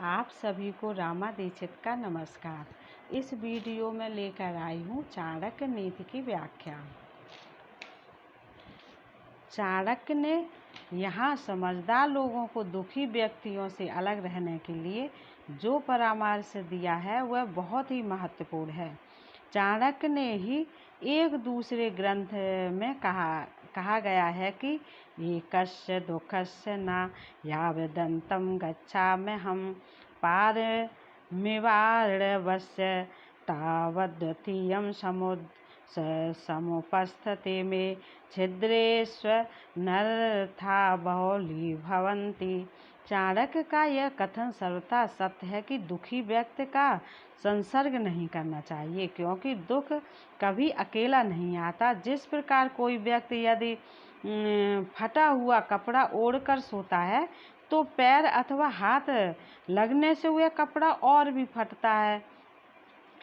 आप सभी को रामा दीक्षित का नमस्कार। इस वीडियो में लेकर आई हूँ चाणक्य नीति की व्याख्या। चाणक्य ने यहाँ समझदार लोगों को दुखी व्यक्तियों से अलग रहने के लिए जो परामर्श दिया है वह बहुत ही महत्वपूर्ण है। चाणक्य ने ही एक दूसरे ग्रंथ में कहा गया है कि एकस्य दुःखस्य न यावदन्तं गच्छाम्यहं पारमिवार्णवस्य तावद्द्वितीयं समुपस्थते मे छिद्रेष्वनर्था बहुलीभवन्ति। चाणक्य का यह कथन सर्वथा सत्य है कि दुखी व्यक्ति का संसर्ग नहीं करना चाहिए, क्योंकि दुख कभी अकेला नहीं आता। जिस प्रकार कोई व्यक्ति यदि फटा हुआ कपड़ा ओढ़कर सोता है तो पैर अथवा हाथ लगने से वह कपड़ा और भी फटता है,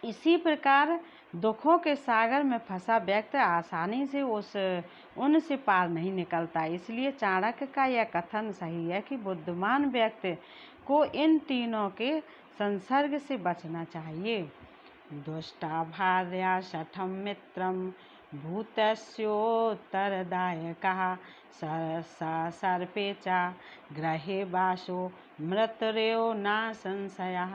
इसी प्रकार दुखों के सागर में फंसा व्यक्ति आसानी से उनसे पार नहीं निकलता। इसलिए चाणक्य का यह कथन सही है कि बुद्धिमान व्यक्ति को इन तीनों के संसर्ग से बचना चाहिए। दुष्टा भार्या शठं मित्रं भूतस्योत्तरदायकः सर्पे च ग्रहे वासो मृत्युर्यो न संशयः।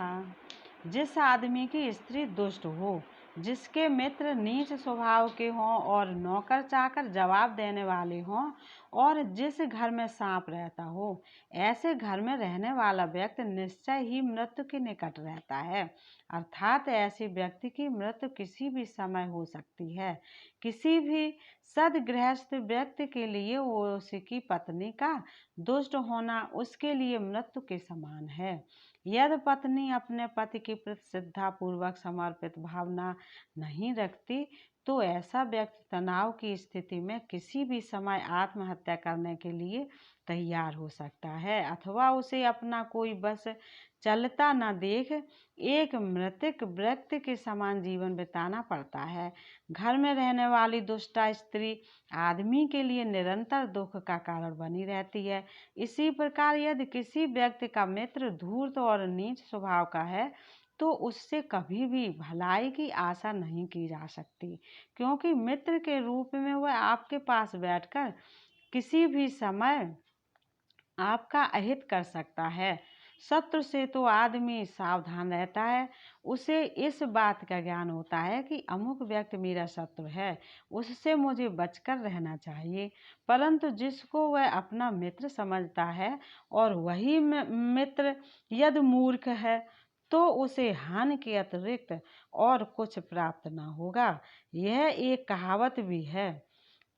जिस आदमी की स्त्री दुष्ट हो, जिसके मित्र नीच स्वभाव के हों और नौकर चाकर जवाब देने वाले हों, और जिस घर में सांप रहता हो, ऐसे घर में रहने वाला व्यक्ति निश्चय ही मृत्यु के निकट रहता है। अर्थात ऐसे व्यक्ति की मृत्यु किसी भी समय हो सकती है। किसी भी सद्गृहस्थ व्यक्ति के लिए उसकी पत्नी का दुष्ट होना उसके लिए मृत्यु के समान है। यदि पत्नी अपने पति के प्रति श्रद्धापूर्वक समर्पित भावना नहीं रखती तो ऐसा व्यक्ति तनाव की स्थिति में किसी भी समय आत्महत्या करने के लिए तैयार हो सकता है, अथवा उसे अपना कोई बस चलता न देख एक मृतक व्यक्ति के समान जीवन बिताना पड़ता है। घर में रहने वाली दुष्टा स्त्री आदमी के लिए निरंतर दुख का कारण बनी रहती है। इसी प्रकार यदि किसी व्यक्ति का मित्र धूर्त और नीच स्वभाव का है तो उससे कभी भी भलाई की आशा नहीं की जा सकती, क्योंकि मित्र के रूप में वह आपके पास बैठकर किसी भी समय आपका अहित कर सकता है। शत्रु से तो आदमी सावधान रहता है, उसे इस बात का ज्ञान होता है कि अमुक व्यक्ति मेरा शत्रु है, उससे मुझे बचकर रहना चाहिए। परंतु जिसको वह अपना मित्र समझता है और वही मित्र यदि मूर्ख है तो उसे हानि के अतिरिक्त और कुछ प्राप्त न होगा। यह एक कहावत भी है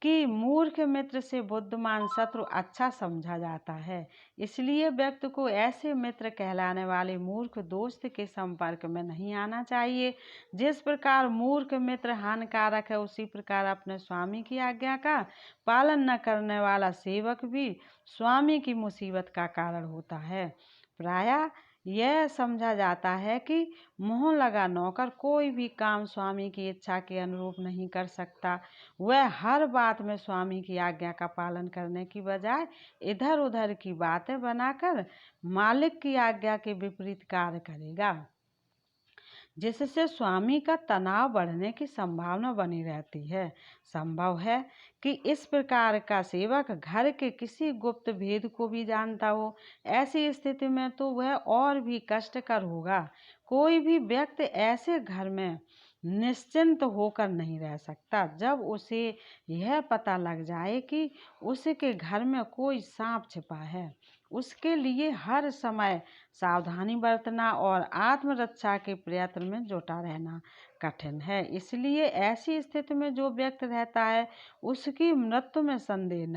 कि मूर्ख मित्र से बुद्धिमान शत्रु अच्छा समझा जाता है। इसलिए व्यक्ति को ऐसे मित्र कहलाने वाले मूर्ख दोस्त के संपर्क में नहीं आना चाहिए। जिस प्रकार मूर्ख मित्र हानिकारक है, उसी प्रकार अपने स्वामी की आज्ञा का पालन न करने वाला सेवक भी स्वामी की मुसीबत का कारण होता है। प्रायः यह समझा जाता है कि मोह लगा नौकर कोई भी काम स्वामी की इच्छा के अनुरूप नहीं कर सकता। वह हर बात में स्वामी की आज्ञा का पालन करने की बजाय इधर उधर की बातें बनाकर मालिक की आज्ञा के विपरीत कार्य करेगा, जिससे स्वामी का तनाव बढ़ने की संभावना बनी रहती है। संभव है कि इस प्रकार का सेवक घर के किसी गुप्त भेद को भी जानता हो। ऐसी स्थिति में तो वह और भी कष्टकर होगा। कोई भी व्यक्ति ऐसे घर में निश्चिंत होकर नहीं रह सकता जब उसे यह पता लग जाए कि उसके घर में कोई सांप छिपा है। उसके लिए हर समय सावधानी बरतना और आत्मरक्षा के प्रयत्न में जुटा रहना कठिन है। इसलिए ऐसी स्थिति में जो व्यक्ति रहता है उसकी मृत्यु में संदेह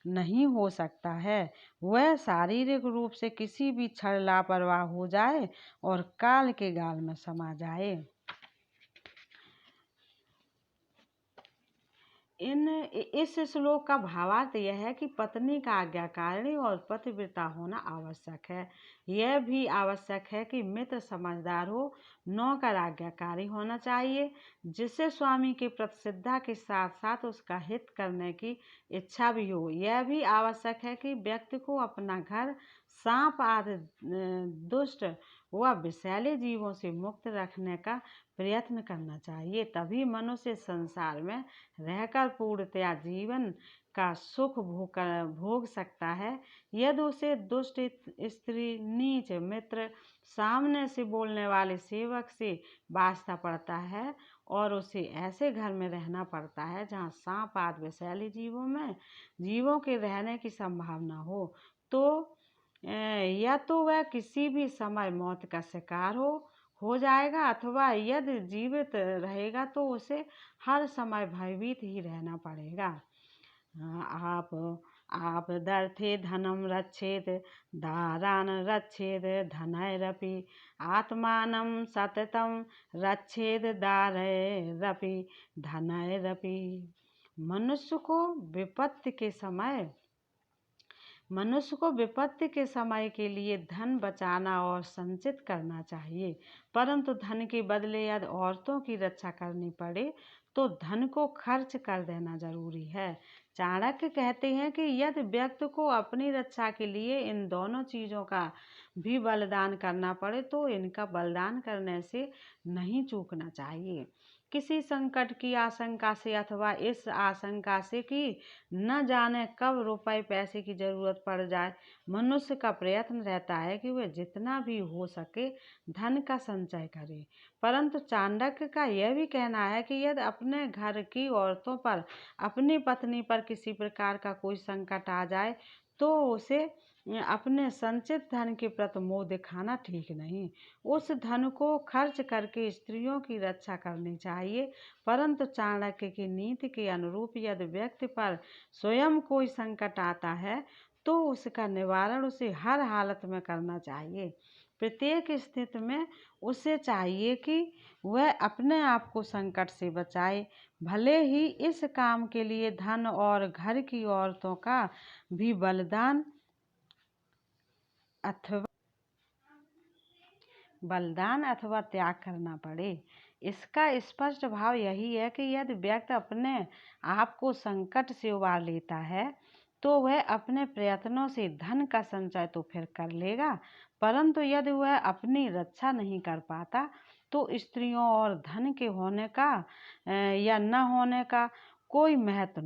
नहीं हो सकता है। वह शारीरिक रूप से किसी भी क्षण लापरवाह हो जाए और काल के गाल में समा जाए। इस श्लोक का भावार्थ यह है कि पत्नी का आज्ञाकारिणी और पतिव्रता होना आवश्यक है। यह भी आवश्यक है कि मित्र समझदार हो, नौकर आज्ञाकारी होना चाहिए, जिससे स्वामी की प्रति श्रद्धा के साथ साथ उसका हित करने की इच्छा भी हो। यह भी आवश्यक है कि व्यक्ति को अपना घर सांप आदि दुष्ट व विषैले जीवों से मुक्त रखने का प्रयत्न करना चाहिए। तभी मनुष्य संसार में रहकर पूर्णतया जीवन का सुख भोग सकता है। यदि उसे दुष्ट स्त्री, नीच मित्र, सामने से बोलने वाले सेवक से वास्ता पड़ता है और उसे ऐसे घर में रहना पड़ता है जहाँ सांप आदि विषैले जीवों के रहने की संभावना हो, तो या तो वह किसी भी समय मौत का शिकार हो जाएगा, अथवा यदि जीवित रहेगा तो उसे हर समय भयभीत ही रहना पड़ेगा। आप दर्थे धनम रक्षेत दारान रक्षेत धनैरपि आत्मानं सततं रक्षेत दारैरपि धनैरपि। मनुष्य को विपत्ति के समय के लिए धन बचाना और संचित करना चाहिए, परंतु धन के बदले यदि औरतों की रक्षा करनी पड़े तो धन को खर्च कर देना जरूरी है। चाणक्य कहते हैं कि यदि व्यक्ति को अपनी रक्षा के लिए इन दोनों चीज़ों का भी बलिदान करना पड़े तो इनका बलिदान करने से नहीं चूकना चाहिए। किसी संकट की आशंका से अथवा इस आशंका से कि न जाने कब रुपए पैसे की जरूरत पड़ जाए, मनुष्य का प्रयत्न रहता है कि वह जितना भी हो सके धन का संचय करे। परंतु चाणक्य का यह भी कहना है कि यदि अपने घर की औरतों पर, अपनी पत्नी पर किसी प्रकार का कोई संकट आ जाए तो उसे अपने संचित धन के प्रति मोह दिखाना ठीक नहीं। उस धन को खर्च करके स्त्रियों की रक्षा करनी चाहिए। परंतु चाणक्य की नीति के अनुरूप यदि व्यक्ति पर स्वयं कोई संकट आता है तो उसका निवारण उसे हर हालत में करना चाहिए। प्रत्येक स्थिति में उसे चाहिए कि वह अपने आप को संकट से बचाए, भले ही इस काम के लिए धन और घर की औरतों का भी बलिदान अथवा त्याग करना पड़े। इसका स्पष्ट भाव यही है कि यदि व्यक्ति अपने आप को संकट से उबार लेता है तो वह अपने प्रयत्नों से धन का संचय तो फिर कर लेगा, परंतु यदि वह अपनी रक्षा नहीं कर पाता तो स्त्रियों और धन के होने का या न होने का कोई महत्व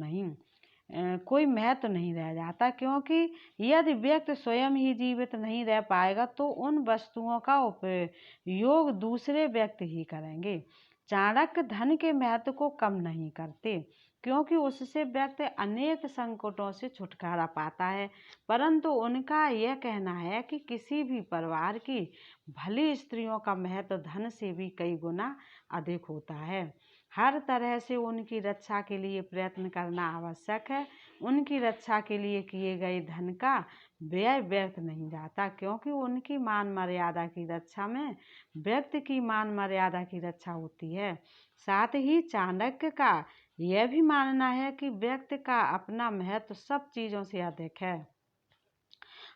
नहीं रह जाता, क्योंकि यदि व्यक्ति स्वयं ही जीवित नहीं रह पाएगा तो उन वस्तुओं का उपयोग दूसरे व्यक्ति ही करेंगे। चाणक्य धन के महत्व को कम नहीं करते, क्योंकि उससे व्यक्ति अनेक संकटों से छुटकारा पाता है, परंतु उनका यह कहना है कि किसी भी परिवार की भली स्त्रियों का महत्व धन से भी कई गुना अधिक होता है। हर तरह से उनकी रक्षा के लिए प्रयत्न करना आवश्यक है। उनकी रक्षा के लिए किए गए धन का व्यय व्यर्थ नहीं जाता, क्योंकि उनकी मान मर्यादा की रक्षा में व्यक्ति की मान मर्यादा की रक्षा होती है। साथ ही चाणक्य का यह भी मानना है कि व्यक्ति का अपना महत्व सब चीज़ों से अधिक है,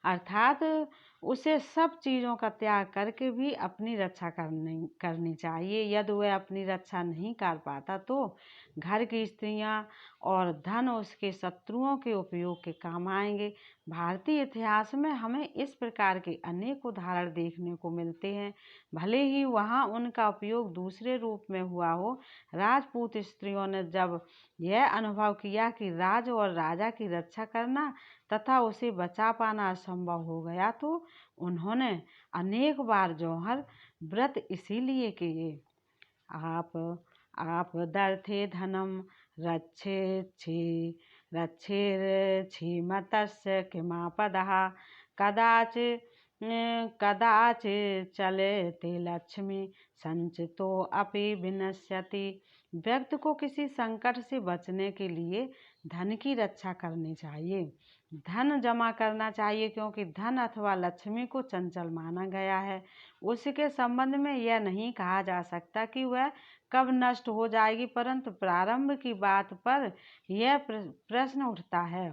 अर्थात उसे सब चीज़ों का त्याग करके भी अपनी रक्षा करनी चाहिए। यदि वह अपनी रक्षा नहीं कर पाता तो घर की स्त्रियां और धन उसके शत्रुओं के उपयोग के काम आएंगे। भारतीय इतिहास में हमें इस प्रकार के अनेक उदाहरण देखने को मिलते हैं, भले ही वहाँ उनका उपयोग दूसरे रूप में हुआ हो। राजपूत स्त्रियों ने जब यह अनुभव किया कि राज और राजा की रक्षा करना तथा उसे बचा पाना असंभव हो गया तो उन्होंने अनेक बार जौहर व्रत इसीलिए किए। आप दर्थे धनम रक्षेच्छीमतस्य किमापदः कदाच चलते लक्ष्मी संचितो अपि विनश्यति। व्यक्ति को किसी संकट से बचने के लिए धन की रक्षा करनी चाहिए, धन जमा करना चाहिए, क्योंकि धन अथवा लक्ष्मी को चंचल माना गया है। उसके संबंध में यह नहीं कहा जा सकता कि वह कब नष्ट हो जाएगी, परंतु प्रारंभ की बात पर यह प्रश्न उठता है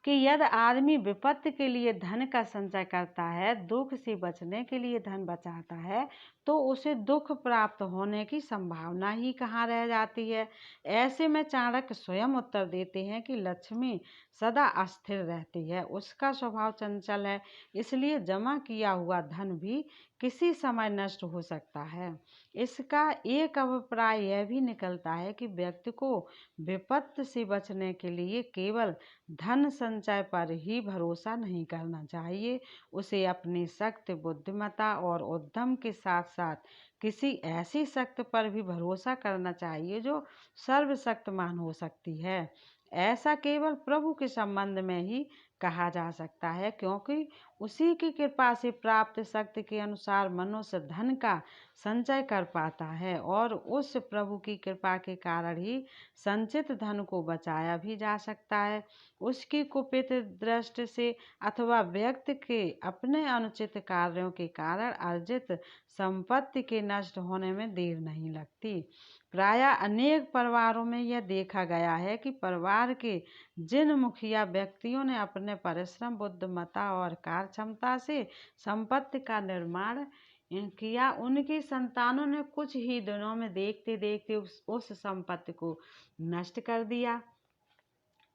कि यदि आदमी विपत्ति के लिए धन का संचय करता है, दुख से बचने के लिए धन बचाता है, तो उसे दुख प्राप्त होने की संभावना ही कहाँ रह जाती है। ऐसे में चाणक्य स्वयं उत्तर देते हैं कि लक्ष्मी सदा अस्थिर रहती है, उसका स्वभाव चंचल है, इसलिए जमा किया हुआ धन भी किसी समय नष्ट हो सकता है। इसका एक अभिप्राय यह भी निकलता है कि व्यक्ति को विपत्ति से बचने के लिए केवल धन संचय पर ही भरोसा नहीं करना चाहिए, उसे अपनी शक्ति, बुद्धिमत्ता और उद्यम के साथ साथ किसी ऐसी शक्ति पर भी भरोसा करना चाहिए जो सर्वशक्तिमान हो सकती है। ऐसा केवल प्रभु के संबंध में ही कहा जा सकता है, क्योंकि उसी की कृपा से प्राप्त शक्ति के अनुसार मनुष्य धन का संचय कर पाता है और उस प्रभु की कृपा के कारण ही संचित धन को बचाया भी जा सकता है। उसकी कुपित दृष्टि से अथवा व्यक्ति के अपने अनुचित कार्यों के कारण अर्जित संपत्ति के नष्ट होने में देर नहीं लगती। प्रायः अनेक परिवारों में यह देखा गया है कि परिवार के जिन मुखिया व्यक्तियों ने अपने परिश्रम, बुद्धिमत्ता और कार्य क्षमता से संपत्ति का निर्माण किया, उनकी संतानों ने कुछ ही दिनों में देखते देखते उस संपत्ति को नष्ट कर दिया।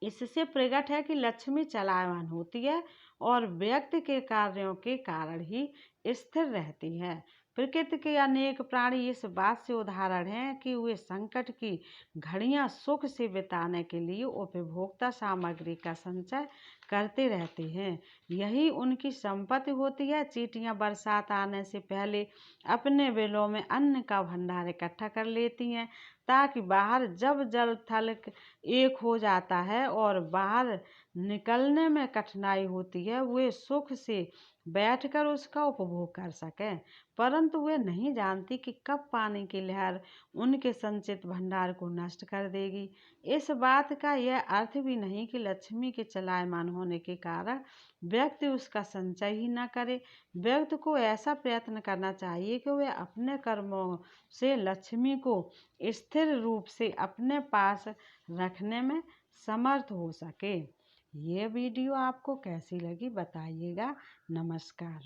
इससे प्रकट है कि लक्ष्मी चलायमान होती है और व्यक्ति के कार्यों के कारण ही स्थिर रहती है। प्रकृति के अनेक प्राणी इस बात से उदाहरण हैं कि वे संकट की घड़ियां सुख से बिताने के लिए उपभोक्ता सामग्री का संचय करते रहते हैं। यही उनकी संपत्ति होती है। चींटियां बरसात आने से पहले अपने बिलों में अन्न का भंडार इकट्ठा कर लेती हैं, ताकि बाहर जब जल थल एक हो जाता है और बाहर निकलने में कठिनाई होती है, वे सुख से बैठकर उसका उपभोग कर सकें। परंतु वे नहीं जानती कि कब पानी की लहर उनके संचित भंडार को नष्ट कर देगी। इस बात का यह अर्थ भी नहीं कि लक्ष्मी के चलायमान होने के कारण व्यक्ति उसका संचय ही न करे। व्यक्ति को ऐसा प्रयत्न करना चाहिए कि वह अपने कर्मों से लक्ष्मी को स्थिर रूप से अपने पास रखने में समर्थ हो सके। ये वीडियो आपको कैसी लगी बताइएगा। नमस्कार।